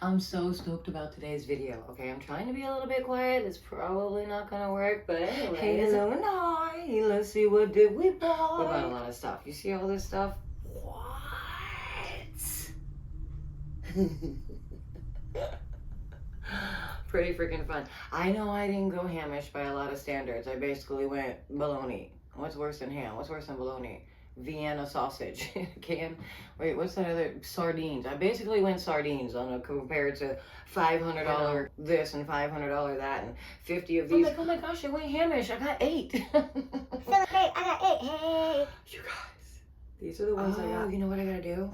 I'm so stoked about today's video. Okay, I'm trying to be a little bit quiet. It's probably not gonna work, but anyway. Hey, hello and hi. Let's see, what did we buy? We bought a lot of stuff. You see all this stuff? What? Pretty freaking fun. I know I didn't go hamish by a lot of standards. I basically went bologna. What's worse than ham? What's worse than bologna? Vienna sausage. Wait, what's that other? Sardines. I basically went sardines on a compared to $500 this and $500 that and 50 of these. Oh my gosh, I went hamish. I got 8. Celebrate, I got 8. Hey. You guys, these are the ones I got. You know what I gotta do?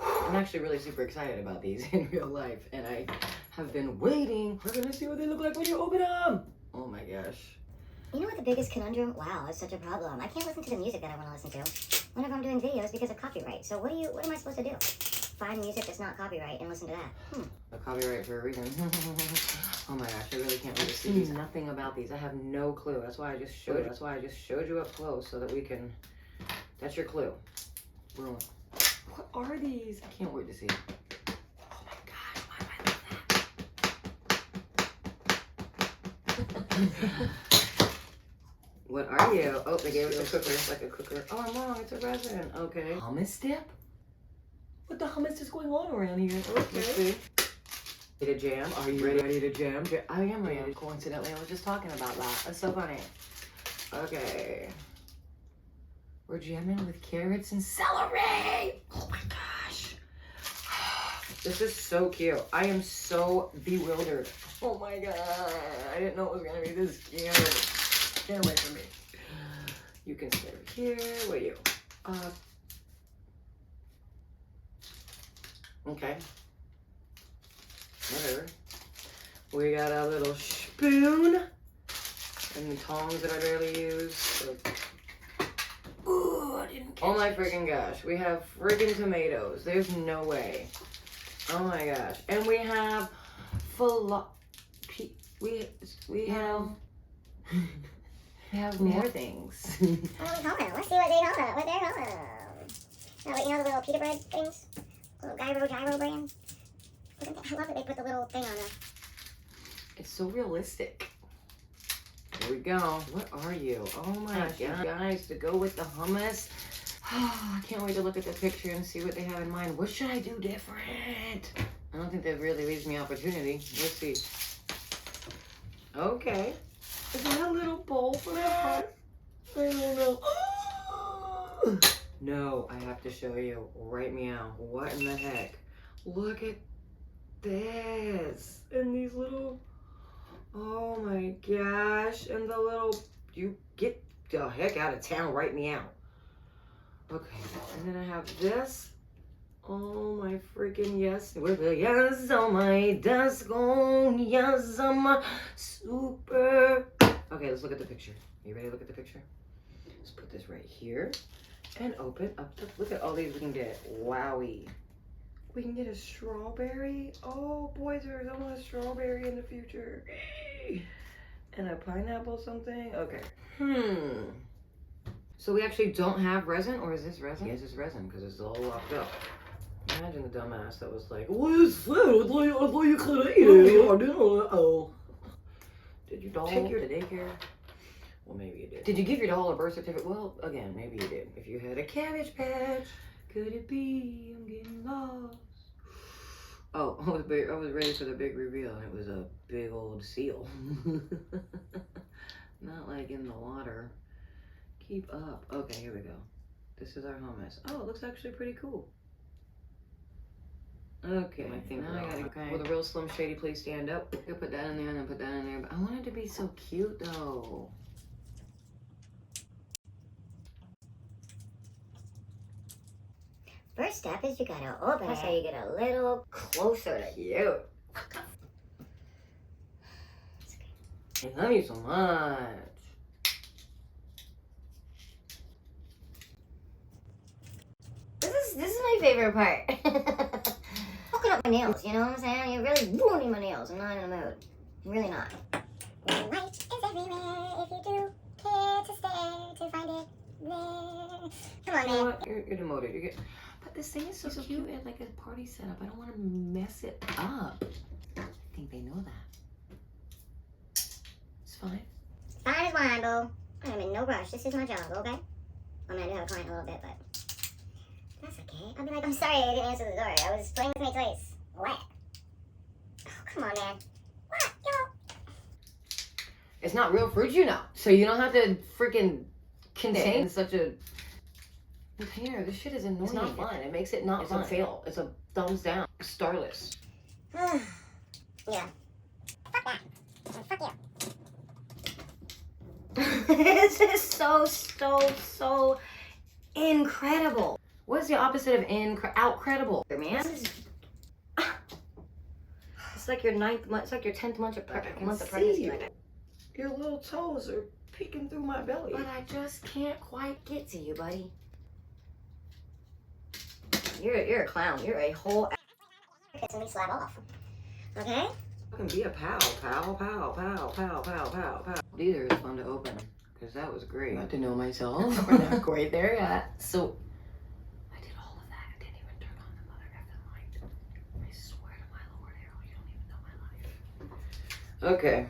I'm actually really super excited about these in real life, and I have been waiting. We're gonna see what they look like when you open them. Oh my gosh. You know what the biggest conundrum? Wow, that's such a problem. I can't listen to the music that I want to listen to whenever I'm doing videos because of copyright. So what am I supposed to do? Find music that's not copyright and listen to that. A copyright for a reason. Oh my gosh, I really can't wait to see these. Nothing about these. I have no clue. That's why I just showed you. That's why I just showed you up close so that we can. That's your clue. What are these? I can't wait to see. Oh my gosh, why do I love that? What are you? Oh, they gave us a cooker, like a cooker. Oh, I'm wrong. It's a resin. Okay. Hummus dip? What the hummus is going on around here? Okay. Ready to jam? Are you ready to jam? I am ready. Coincidentally, I was just talking about that. That's so funny. Okay. We're jamming with carrots and celery. Oh my gosh. This is so cute. I am so bewildered. Oh my god. I didn't know it was going to be this cute. Get away from me. You can stay over here. What are you? Okay. Whatever. We got a little spoon and the tongs that I barely use. So. Ooh, I didn't catch Oh my freaking gosh. We have friggin' tomatoes. There's no way. Oh my gosh. And we have we have more things. What do we call them? Let's see what they call them. What they're called. You know the little pita bread things? Little gyro brand? I love that they put the little thing on there. It's so realistic. Here we go. What are you? Oh my gosh, you guys, to go with the hummus. Oh, I can't wait to look at the picture and see what they have in mind. What should I do different? I don't think that really leaves me opportunity. Let's see. Okay. Is that a little bowl for that? I don't know. No, I have to show you. Right meow. What in the heck? Look at this. And these little... Oh my gosh. And the little... You get the heck out of town. Right meow. Okay. And then I have this. Oh my freaking yes. With a yes on my desk. Oh yes, I'm super... Okay, let's look at the picture. You ready to look at the picture? Let's put this right here and open up the... Look at all these we can get. Wowie. We can get a strawberry. Oh boy, there's almost a strawberry in the future. And a pineapple something. Okay. So we actually don't have resin, or is this resin? Yes, it's resin because it's all locked up. Imagine the dumbass that was like, "What is that? I thought you could eat it." Oh. Did you take your daycare? Well, maybe you did. Did you give your doll a birth certificate? Well, again, maybe you did. If you had a Cabbage Patch, could it be I'm getting lost? Oh, I was ready for the big reveal, and it was a big old seal. Not like in the water. Keep up. Okay, here we go. This is our hummus. Oh, it looks actually pretty cool. Okay, I think now I gotta. Okay. Will the real Slim Shady please stand up? You'll put that in there and then put that in there. But I want it to be so cute though. First step is you gotta open it so you get a little closer to you. I love you so much. This is my favorite part. Hooking up my nails, you know what I'm saying? You're really ruining my nails. I'm not in the mood. I'm really not. The light is everywhere if you do care to stare to find it there. on, You know man. what? You're demoted. You're good. But this thing is so cute at like a party setup. I don't want to mess it up. I think they know that. It's fine. Fine as wine, boo. I'm in no rush. This is my job, okay? I mean, I do have a client a little bit, but that's okay. I'll be like, I'm sorry I didn't answer the door. I was playing with my toys. What? Oh, come on, man. What? Yo. It's not real fruit, you know. So you don't have to freaking contain such a container. This shit is annoying. It's not fun. It makes it not fun. It's a fail. It's a thumbs down. Starless. Yeah. Fuck that. Fuck you. This is so incredible. What's the opposite of outcredible? Man, it's like your 9th month. It's like your 10th month of pregnancy. Like, your little toes are peeking through my belly. but I just can't quite get to you, buddy. You're a clown. You're a whole. Let me slap off. Okay. I can be a pow, pow, pow, pow, pow, pow, pow, pow. These are fun to open because that was great. I got to know myself. We're not quite there yet. So I did all of that. I didn't even turn on the mother effing light. I swear to my Lord, Harold, you don't even know my life. Okay.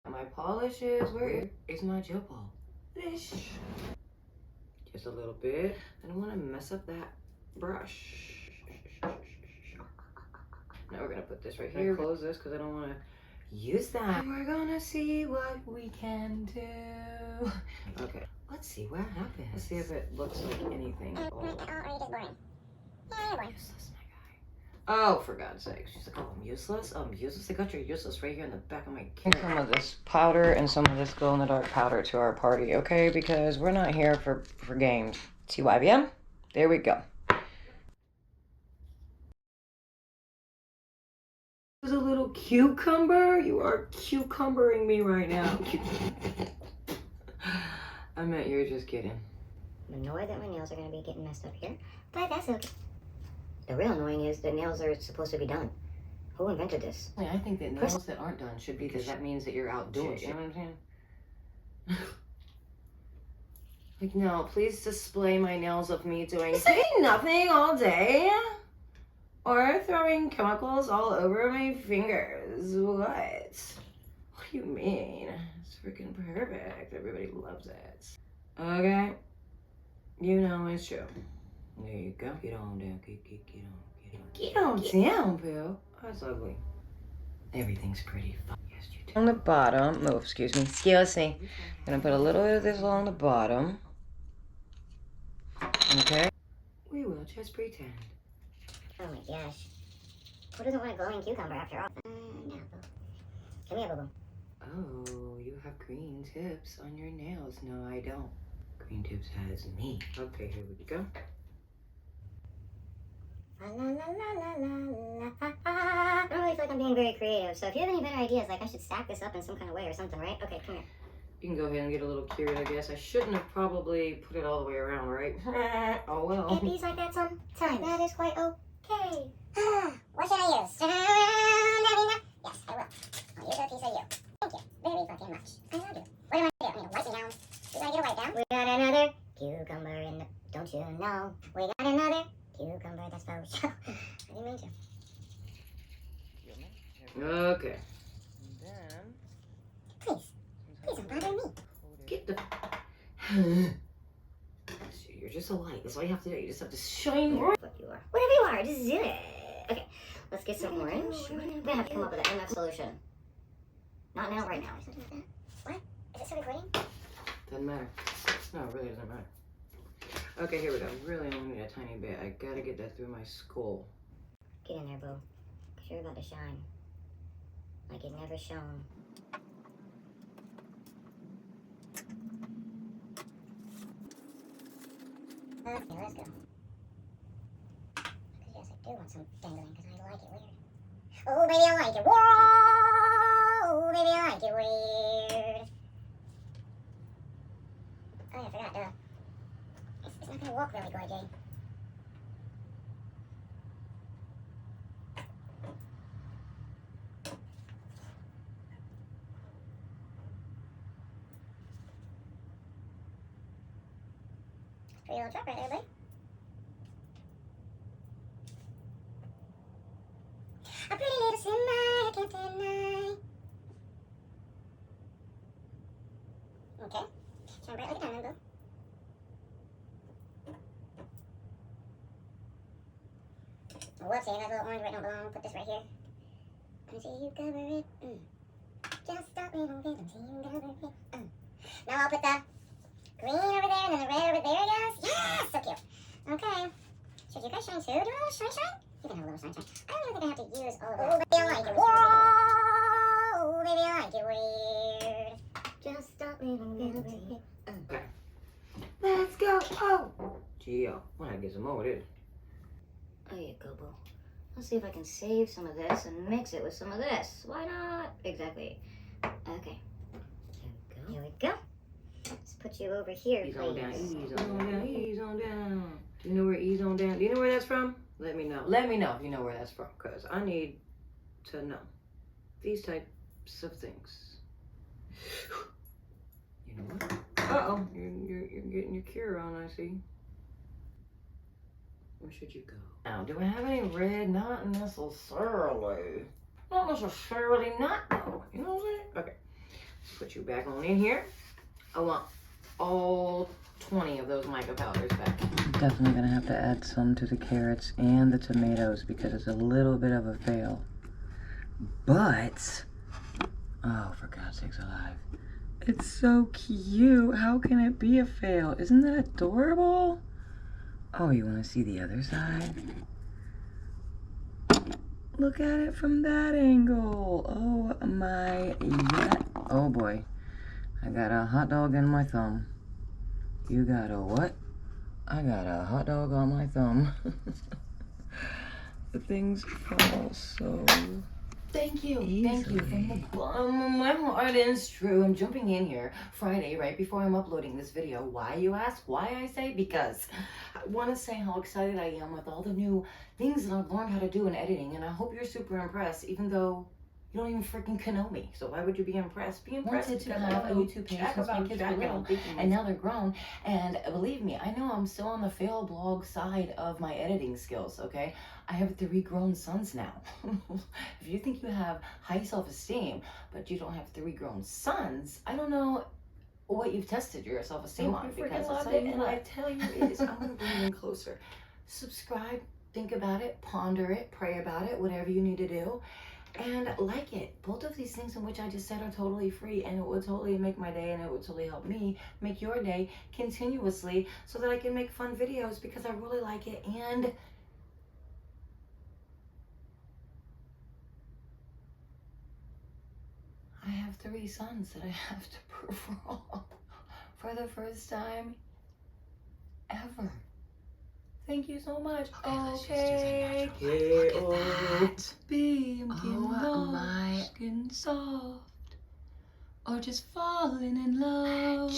My polishes. Where is my gel polish? Just a little bit. I don't want to mess up that brush. Now we're gonna put this right here. Close this because I don't want to use that. And we're gonna see what we can do. Okay, let's see what happens. Let's see if it looks like anything at all. Are you just boring? Yeah, you're boring. Useless, my guy. Oh, for God's sake. She's like, oh, I'm useless? I'm useless? I got your useless right here in the back of my camera. Some of this powder and some of this glow-in-the-dark powder to our party, okay? Because we're not here for games. TYBM? There we go. A little cucumber? You are cucumbering me right now. I meant you were just kidding. I'm annoyed that my nails are going to be getting messed up here, but that's okay. The real annoying is the nails are supposed to be done. Who invented this? I think that nails that aren't done should be because that means that you're outdoing. You know what I'm saying? Like, no, please display my nails of me doing nothing all day. Or throwing chemicals all over my fingers. What? What do you mean? It's freaking perfect. Everybody loves it. Okay. You know it's true. There you go. Get on down. Get on down, Bill. That's ugly. Everything's pretty fun. Yes, you do. On the bottom. Oh, excuse me. Excuse me. I'm gonna put a little bit of this along the bottom. Okay. We will just pretend. Oh my gosh. Who doesn't want a glowing cucumber after all? No. Come here, boo-boo. Oh, you have green tips on your nails. No, I don't. Green tips has me. Okay, here we go. La la la la la la. I don't really feel like I'm being very creative, so if you have any better ideas, like I should stack this up in some kind of way or something, right? Okay, come here. You can go ahead and get a little cured, I guess. I shouldn't have probably put it all the way around, right? Oh well. It bees like that sometimes. That is quite okay. What should I use? Yes, I will. I'll use a piece of you. Thank you very fucking much. I love you. What am I gonna do? I'm gonna wipe it down. Do I get a wipe down? We got another cucumber in the... Don't you know? We got another cucumber that's for show. I didn't mean to. Okay. Please don't bother me. Get the... You're just a light. That's all you have to do. You just have to shine bright. What you are. Whatever you are, just do it. Okay, let's get some orange. We're gonna have to come up with an MF solution. Not now, right now. What? Is it still recording? Doesn't matter. No, it really doesn't matter. Okay, here we go. Really only need a tiny bit. I gotta get that through my skull. Get in there, boo. Cause you're about to shine. Like it never shone. Okay, let's go. Yes, I do want some dangling because I like it weird. Oh, baby, I like it. Whoa! Oh, baby, I like it weird. Oh, yeah, I forgot, duh. It's not going to walk really good, Jay. Pretty little truck right there, buddy. A pretty little semi, I can't deny. Okay. Shine bright like a diamond, boo. Oh, whoopsie, I got a little orange where it don't belong. Put this right here. Until you cover it. Just a little bit until you cover it. Now I'll put the green over there and then the red over there, I guess. Yes! So cute. Okay. Should you guys shine too? Do a little shine? You can have a little shine. I don't even think I have to use all of that. Oh, baby, I like it. Whoa! Baby, I like it weird. Just a little bit. Okay. Let's go. Oh. Gee, when I get some more of this. There you go, boo. Let's see if I can save some of this and mix it with some of this. Why not? Exactly. Okay. Here we go. Let's put you over here, Ease please. on down, ease on down, ease on down. Do you know where ease on down? Do you know where that's from? Let me know. Let me know if you know where that's from, because I need to know these types of things. You know what? Uh-oh, you're getting your cure on, I see. Where should you go? Now, do I have any red? Not necessarily. Not necessarily not, though. You know what I'm saying? Okay. Let's put you back on in here. I want all 20 of those mica powders back. I'm definitely going to have to add some to the carrots and the tomatoes because it's a little bit of a fail. But, oh, for God's sakes alive. It's so cute. How can it be a fail? Isn't that adorable? Oh, you want to see the other side? Look at it from that angle. Oh my God. Oh boy. I got a hot dog in my thumb. You got a what? I got a hot dog on my thumb. The things fall so Thank you. Thank you from the bottom of my heart. It's true. I'm jumping in here Friday right before I'm uploading this video. Why, you ask? Why, I say? Because I want to say how excited I am with all the new things that I've learned how to do in editing, and I hope you're super impressed, even though you don't even freaking know me. So why would you be impressed? Be impressed Wanted to because have I a know YouTube page jack since my about kids were jack little, and now they're grown. And believe me, I know I'm still on the fail blog side of my editing skills, okay? I have 3 grown sons now. If you think you have high self-esteem, but you don't have 3 grown sons, I don't know what you've tested your self-esteem on, because I tell you, it is. I'm gonna bring you in closer. Subscribe, think about it, ponder it, pray about it, whatever you need to do, and like it. Both of these things in which I just said are totally free, and it would totally make my day, and it would totally help me make your day continuously so that I can make fun videos because I really like it. And I have 3 sons that I have to prove wrong for the first time ever. Thank you so much. Okay. Look at that. Be I'm Oh my. getting soft, or just falling in love.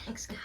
Thanks, guys.